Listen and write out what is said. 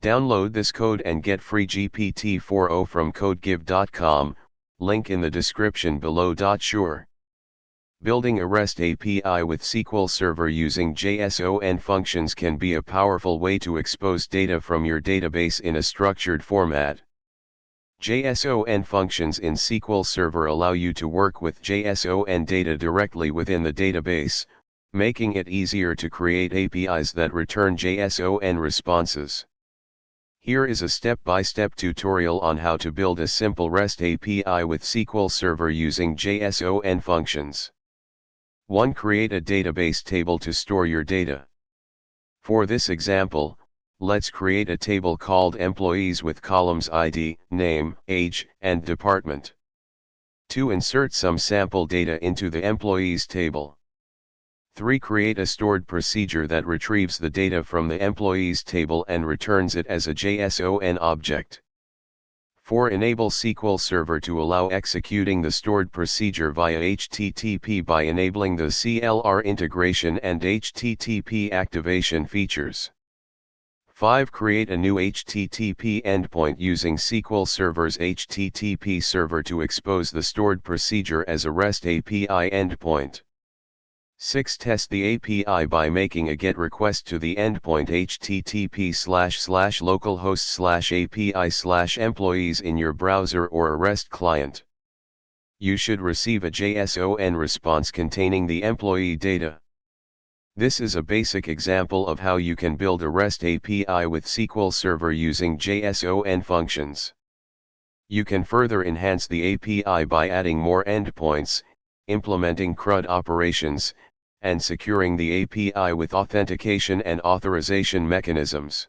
Download this code and get free GPT-4o from codegive.com, link in the description below. Sure. Building a REST API with SQL Server using json functions can be a powerful way to expose data from your database in a structured format. JSON functions in SQL Server allow you to work with JSON data directly within the database, making it easier to create APIs that return JSON responses. Here is a step-by-step tutorial on how to build a simple REST API with SQL Server using JSON functions. 1. Create a database table to store your data. For this example, let's create a table called Employees with columns ID, name, age, and department. 2. Insert some sample data into the Employees table. 3. Create a stored procedure that retrieves the data from the Employees table and returns it as a JSON object. 4. Enable SQL Server to allow executing the stored procedure via HTTP by enabling the CLR integration and HTTP activation features. 5. Create a new HTTP endpoint using SQL Server's HTTP server to expose the stored procedure as a REST API endpoint. 6. Test the API by making a GET request to the endpoint http://localhost/API/employees in your browser or a REST client. You should receive a JSON response containing the employee data. This is a basic example of how you can build a REST API with SQL Server using JSON functions. You can further enhance the API by adding more endpoints, implementing CRUD operations, and securing the API with authentication and authorization mechanisms.